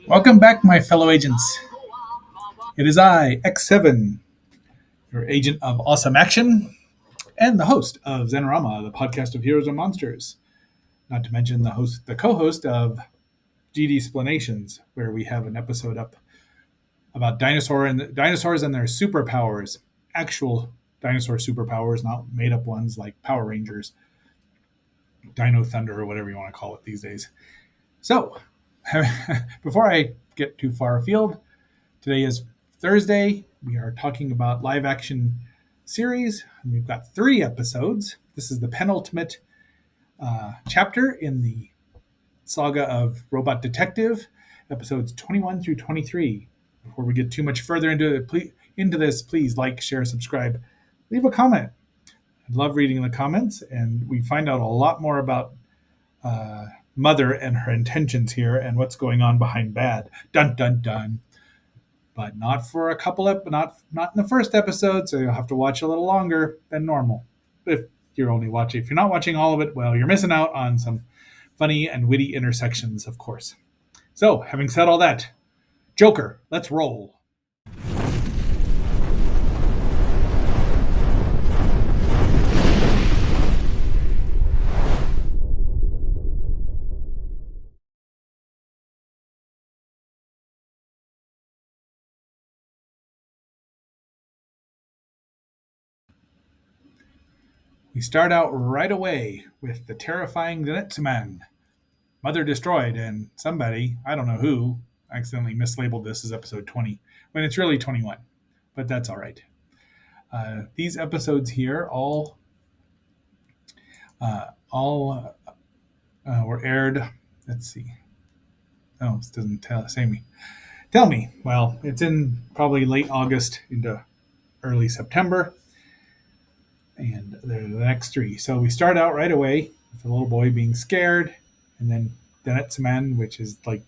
Welcome back, my fellow agents. It is I, X7, your agent of awesome action, and the host of Zenorama, the podcast of heroes and monsters. Not to mention the co-host of GD Explanations, where we have an episode up about dinosaurs and their superpowers, actual dinosaur superpowers, not made-up ones like Power Rangers, Dino Thunder, or whatever you want to call it these days. So, before I get too far afield, today is Thursday. We are talking about live action series. We've got 3 episodes. This is the penultimate chapter in the saga of Robot Detective, episodes 21 through 23. Before we get too much further into this, please like, share, subscribe, leave a comment. I love reading the comments, and we find out a lot more about Mother and her intentions here and what's going on behind bad. Dun dun dun. But not for a couple of not in the first episode, so you'll have to watch a little longer than normal. If you're not watching all of it, well, you're missing out on some funny and witty intersections, of course. So, having said all that, Joker, let's roll. We start out right away with the terrifying Denetsuman. Mother destroyed, and somebody, I don't know who, accidentally mislabeled this as episode 20, when it's really 21. But that's all right. These episodes here all were aired. Let's see. Oh, this doesn't say me. Tell me. Well, it's in probably late August into early September. And they're the next 3. So we start out right away with the little boy being scared, and then Denetsuman, which is like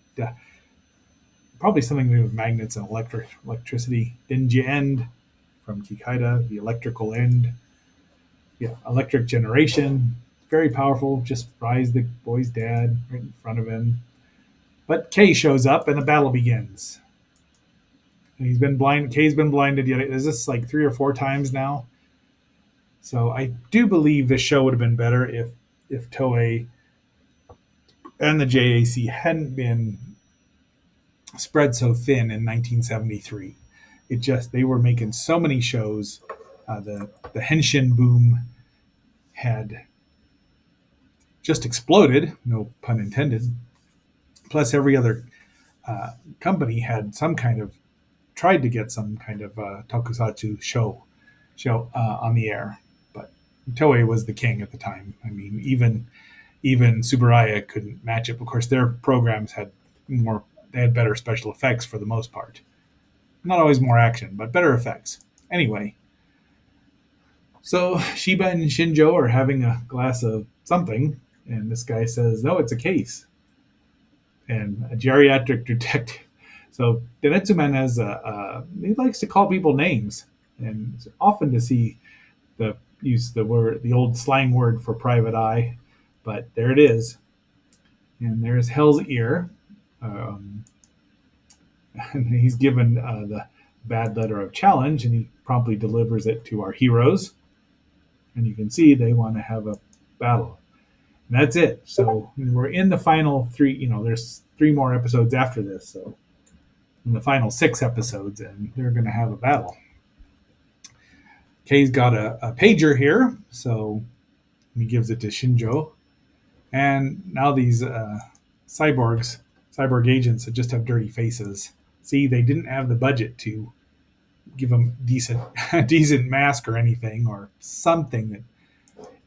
probably something to do with magnets and electricity. Denji End from Kikaida, the electrical end. Yeah, electric generation. Very powerful. Just fries the boy's dad right in front of him. But Kay shows up and a battle begins. And he's been blind. Kay's been blinded yet. Is this like 3 or 4 times now? So I do believe this show would have been better if Toei and the JAC hadn't been spread so thin in 1973. They were making so many shows. The Henshin boom had just exploded, no pun intended. Plus, every other company had tried to get some kind of tokusatsu show on the air, but Toei was the king at the time. I mean, even Tsuburaya couldn't match it. Of course, their programs had better special effects for the most part. Not always more action, but better effects. Anyway, so Shiba and Shinjo are having a glass of something, and this guy says, "No, it's a case." And a geriatric detective. So Denetsuman he likes to call people names, and it's often to see the old slang word for private eye, but there it is. And there's Hell's Ear, and he's given the bad letter of challenge, and he promptly delivers it to our heroes. And you can see they want to have a battle. And that's it. So we're in the final 3. There's 3 more episodes after this. So in the final 6 episodes, and they're going to have a battle. Kay's got a pager here, so he gives it to Shinjo. And now these cyborg agents that just have dirty faces. See, they didn't have the budget to give them decent mask or anything, or something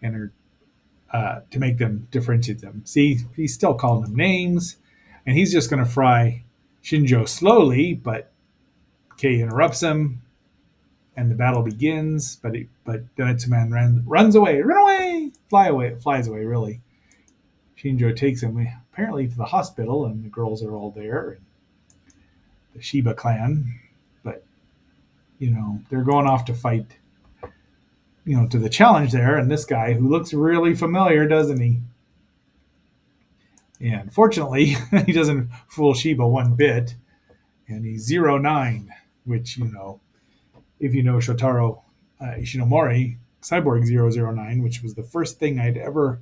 to make them differentiate them. See, he's still calling them names, and he's just going to fry Shinjo slowly, but Kei interrupts him, and the battle begins. But Denetsuman runs away, flies away. Really, Shinjo takes him apparently to the hospital, and the girls are all there, and the Shiba clan. But they're going off to fight. To the challenge there, and this guy who looks really familiar, doesn't he? And fortunately, he doesn't fool Shiba one bit, and he's 09, which, if you know Shotaro Ishinomori, Cyborg 009, which was the first thing I'd ever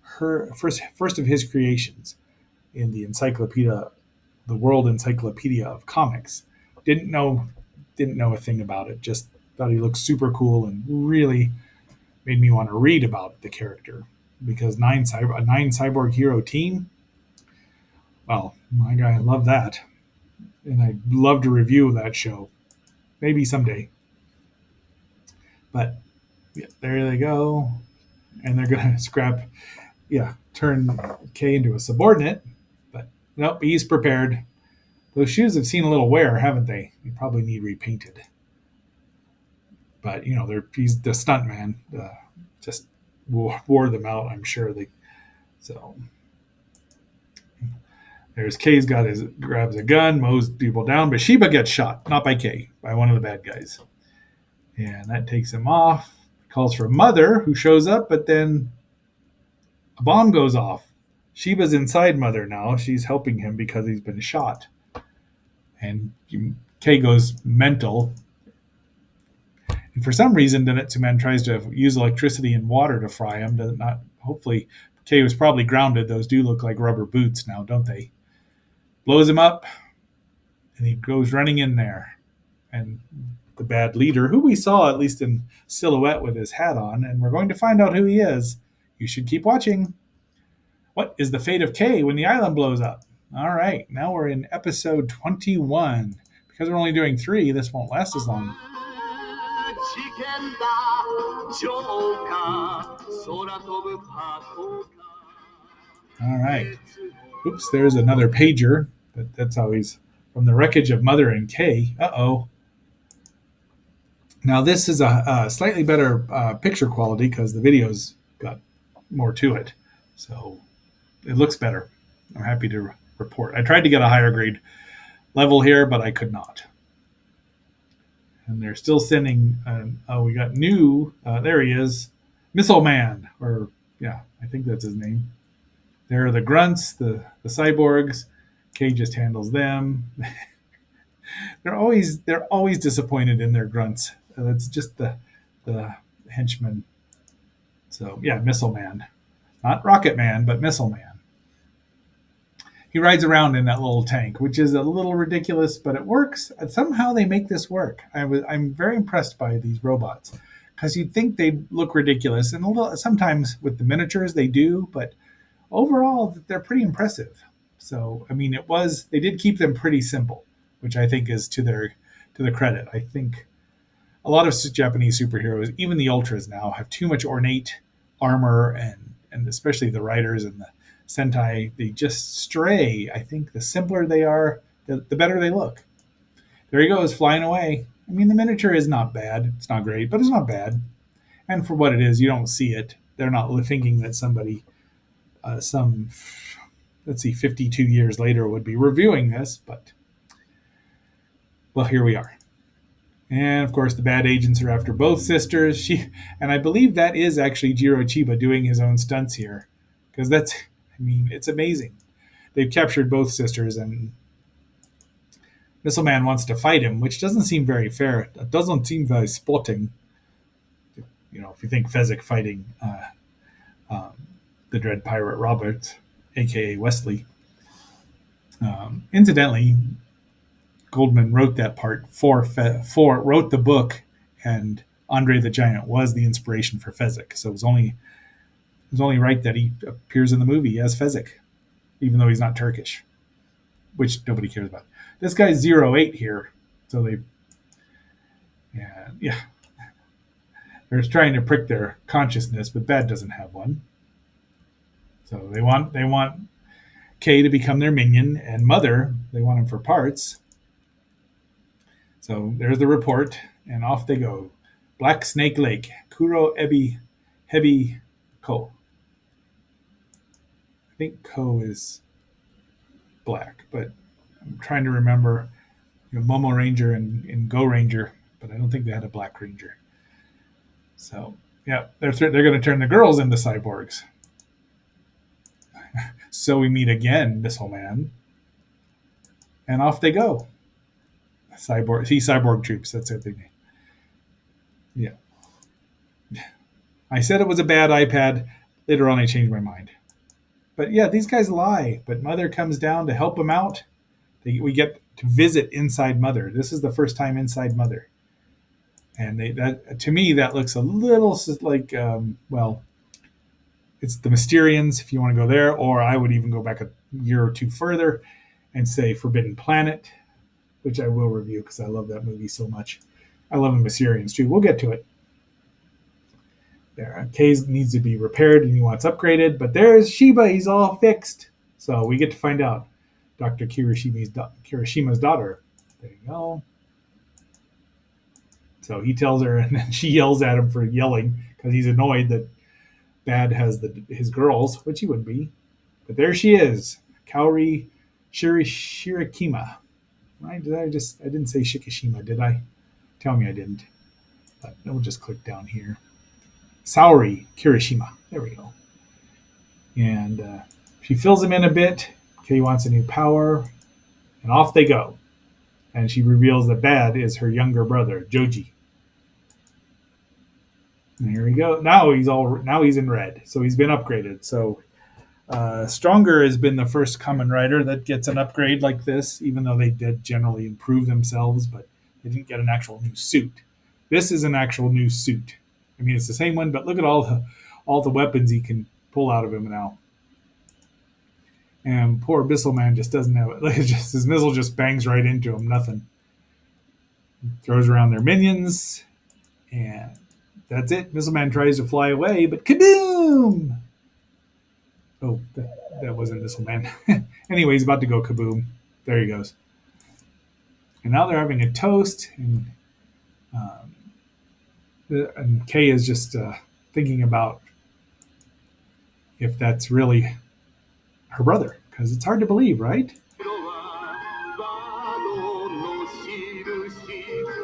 heard, first of his creations in the encyclopedia, the World Encyclopedia of Comics. Didn't know a thing about it. Just thought he looked super cool and really made me want to read about the character because a nine cyborg hero team. Well, my guy, I love that, and I'd love to review that show, maybe someday. But yeah, there they go, and they're gonna turn K into a subordinate. But nope, he's prepared. Those shoes have seen a little wear, haven't they? They probably need repainted. But he's the stunt man. Just wore them out. I'm sure they. So there's K's grabs a gun, mows people down, but Shiba gets shot, not by K, by one of the bad guys, and that takes him off. Calls for Mother, who shows up, but then a bomb goes off. Shiba's inside Mother now. She's helping him because he's been shot, and K goes mental. And for some reason, Denetsuman tries to use electricity and water to fry him. Does not. Hopefully, K was probably grounded. Those do look like rubber boots now, don't they? Blows him up, and he goes running in there. And the bad leader, who we saw at least in silhouette with his hat on, and we're going to find out who he is. You should keep watching. What is the fate of K when the island blows up? All right, now we're in episode 21. Because we're only doing 3, this won't last as long. All right. Oops, there's another pager. That's always from the wreckage of Mother and K. Uh-oh. Now, this is a slightly better picture quality because the video's got more to it. So it looks better. I'm happy to report. I tried to get a higher grade level here, but I could not. And they're still sending, we got new, there he is, Missile Man, I think that's his name. There are the grunts, the cyborgs. K just handles them. They're always disappointed in their grunts. That's just the henchmen. So yeah, Missile Man, not Rocket Man, but Missile Man. He rides around in that little tank, which is a little ridiculous, but it works. And somehow they make this work. I'm very impressed by these robots because you'd think they'd look ridiculous, and sometimes with the miniatures they do, but overall they're pretty impressive. So I mean, they did keep them pretty simple, which I think is to the credit. I think a lot of Japanese superheroes, even the ultras now, have too much ornate armor, and especially the riders and the Sentai, they just stray. I think the simpler they are, the better they look. There he goes, flying away. I mean, the miniature is not bad. It's not great, but it's not bad. And for what it is, you don't see it. They're not thinking that somebody, 52 years later would be reviewing this, but, well, here we are. And of course, the bad agents are after both sisters. And I believe that is actually Jiro Chiba doing his own stunts here, because it's amazing. They've captured both sisters, and Missile Man wants to fight him, which doesn't seem very fair. It doesn't seem very sporting. If you think Fezzik fighting the Dread Pirate Robert, a.k.a. Wesley. Incidentally, Goldman wrote that part wrote the book, and Andre the Giant was the inspiration for Fezzik. So it was only right that he appears in the movie as Fezzik, even though he's not Turkish, which nobody cares about. This guy's 08 here, so they're trying to prick their consciousness, but Bad doesn't have one. So they want K to become their minion, and Mother, they want him for parts. So there's the report, and off they go. Black Snake Lake, Kuro Ebi Hebi Ko. I think Ko is black, but I'm trying to remember Momo Ranger and Go Ranger, but I don't think they had a Black Ranger. So yeah, they're going to turn the girls into cyborgs. So we meet again, Missile Man, and off they go. Cyborg troops. That's their thing. Yeah, I said it was a bad iPad. Later on, I changed my mind. But yeah, these guys lie. But Mother comes down to help them out. We get to visit inside Mother. This is the first time inside Mother, and that to me that looks a little like well, it's the Mysterians if you want to go there, or I would even go back a year or two further and say Forbidden Planet, which I will review because I love that movie so much. I love the Mysterians too. We'll get to it. There, K's needs to be repaired and he wants upgraded, but there's Shiba. He's all fixed. So we get to find out Dr. Kirishima's daughter. There you go. So he tells her, and then she yells at him for yelling because he's annoyed that Bad has his girls, which he would be. But there she is, Kaori Shirikima. Right? I didn't say Shikishima, did I? Tell me I didn't. But we'll just click down here. Saori Kirishima. There we go. And she fills him in a bit. Kay wants a new power, and off they go. And she reveals that Bad is her younger brother, Joji. And here we go. Now he's in red, so he's been upgraded. So Stronger has been the first Kamen Rider that gets an upgrade like this, even though they did generally improve themselves, but they didn't get an actual new suit. This is an actual new suit. I mean, it's the same one, but look at all the weapons he can pull out of him now. And poor Missile Man just doesn't have it. Like, his missile just bangs right into him. Nothing. Throws around their minions, and that's it. Missile Man tries to fly away, but kaboom! Oh, that wasn't Missile Man. Anyway, he's about to go kaboom. There he goes. And now they're having a toast, um, and Kay is just thinking about if that's really her brother, because it's hard to believe, right?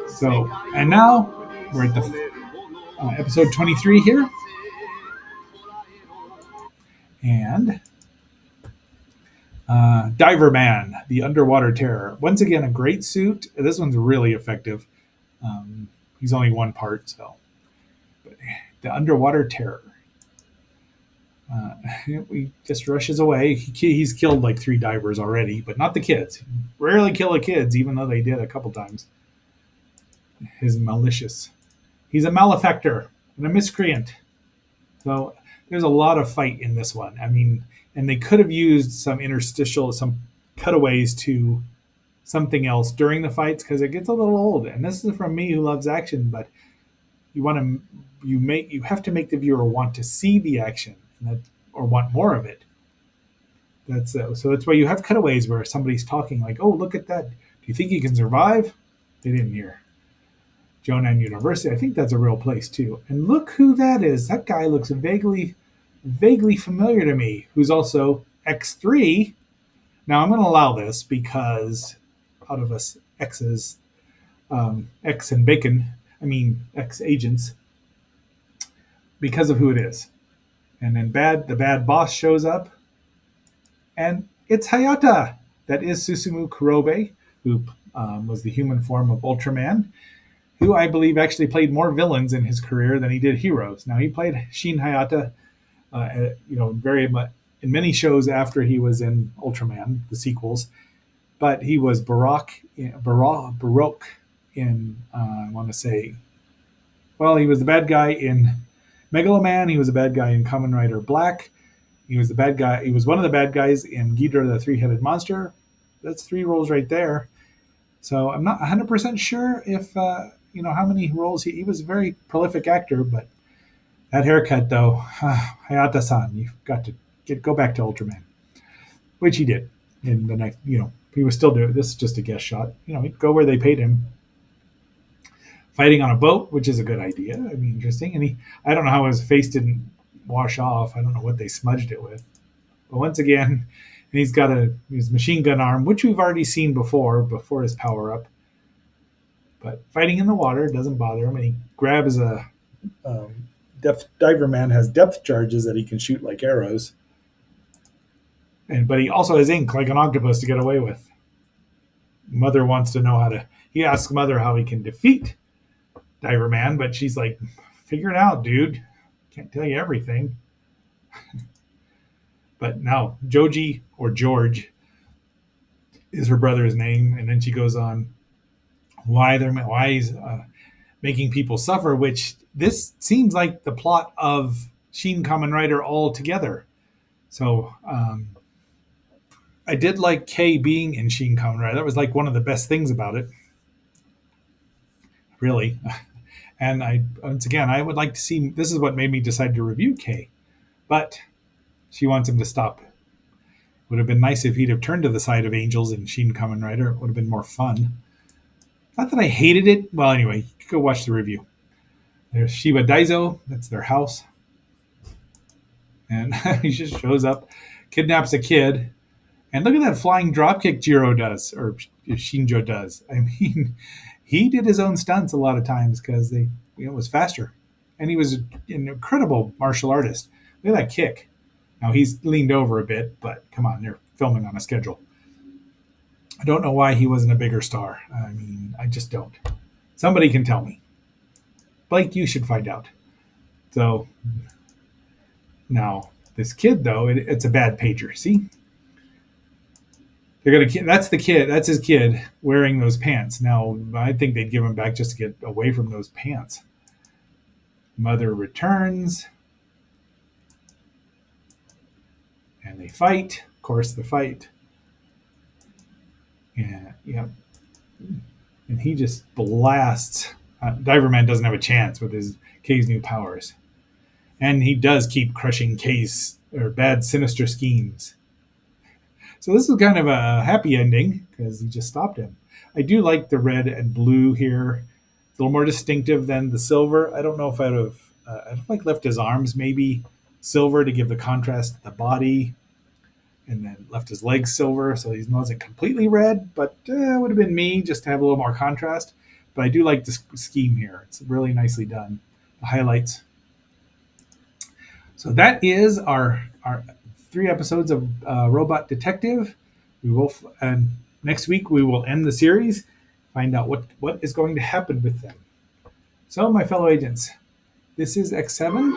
So, and now we're at the episode 23 here, and Diver Man, the underwater terror. Once again, a great suit. This one's really effective. He's only one part, so. But the underwater terror. He just rushes away. He's killed like 3 divers already, but not the kids. Rarely kill the kids, even though they did a couple times. He's malicious. He's a malefactor and a miscreant. So there's a lot of fight in this one. I mean, and they could have used some some cutaways to something else during the fights because it gets a little old. And this is from me who loves action, but you have to make the viewer want to see the action or want more of it. So that's why you have cutaways where somebody's talking like, "Oh, look at that! Do you think he can survive?" They didn't hear. Jonan University. I think that's a real place too. And look who that is. That guy looks vaguely familiar to me. Who's also X3. Now I'm going to allow this because out of us X's, X and Bacon, X agents, because of who it is. And then the bad boss shows up, and it's Hayata. That is Susumu Kurobe, who was the human form of Ultraman, who I believe actually played more villains in his career than he did heroes. Now he played Shin Hayata, very much in many shows after he was in Ultraman, the sequels. But he was Baroque in I want to say, well, he was the bad guy in Megaloman. He was a bad guy in Kamen Rider Black. He was the bad guy. He was one of the bad guys in Ghidorah the Three-Headed Monster. That's 3 roles right there. So I'm not 100% sure if how many roles he was a very prolific actor, but that haircut though, Hayata-san, you've got to go back to Ultraman, which he did in the next. He was still doing this. Is just a guest shot. He'd go where they paid him. Fighting on a boat, which is a good idea. Interesting. And I don't know how his face didn't wash off. I don't know what they smudged it with. But once again, and he's got his machine gun arm, which we've already seen before his power up. But fighting in the water doesn't bother him, and he grabs a Diver Man has depth charges that he can shoot like arrows. but he also has ink like an octopus to get away with. Mother wants to know how to. He asks Mother how he can defeat Diver Man, but she's like, "Figure it out, dude. Can't tell you everything." But now Joji or George is her brother's name, and then she goes on why he's making people suffer. Which this seems like the plot of Shin Kamen Rider altogether. So I did like Kay being in Shin Kamen Rider. That was like one of the best things about it, really. And once again, I would like to see. This is what made me decide to review Kay, but she wants him to stop. Would have been nice if he'd have turned to the side of angels in Shin Kamen Rider. It would have been more fun. Not that I hated it. Well, anyway, you could go watch the review. There's Shiba Daizo. That's their house. And he just shows up, kidnaps a kid. And look at that flying dropkick Jiro does, or Shinjo does. I mean, he did his own stunts a lot of times because it was faster. And he was an incredible martial artist. Look at that kick. Now he's leaned over a bit, but come on, they're filming on a schedule. I don't know why he wasn't a bigger star. I mean, I just don't. Somebody can tell me. Blake, you should find out. So now this kid, though, it's a bad pager. See, they're gonna. That's the kid. That's his kid wearing those pants. Now I think they'd give him back just to get away from those pants. Mother returns, and they fight. Of course, the fight. Yeah. And he just blasts. Diverman doesn't have a chance with his K's new powers, and he does keep crushing K's or bad sinister schemes. So this is kind of a happy ending because he just stopped him. I do like the red and blue here. It's a little more distinctive than the silver. I don't know if I'd have. I'd like left his arms maybe silver to give the contrast to the body, and then left his legs silver so he wasn't completely red. But it would have been me just to have a little more contrast. But I do like the scheme here. It's really nicely done. The highlights. So that is our 3 episodes of Robot Detective. We will, and next week we will end the series, find out what is going to happen with them. So, my fellow agents, this is X7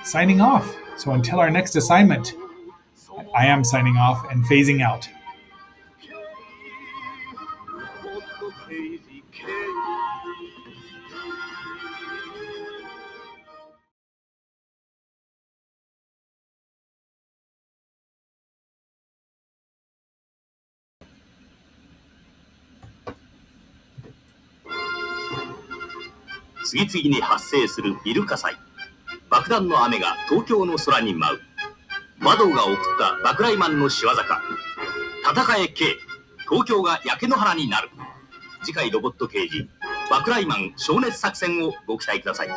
signing off. So until our next assignment, I am signing off and phasing out.次々に発生するビル火災。爆弾の雨が東京の空に舞う。魔道が送った爆雷マンの仕業か。戦え K。東京が焼け野原になる。次回ロボット刑事爆雷マン消滅作戦をご期待ください。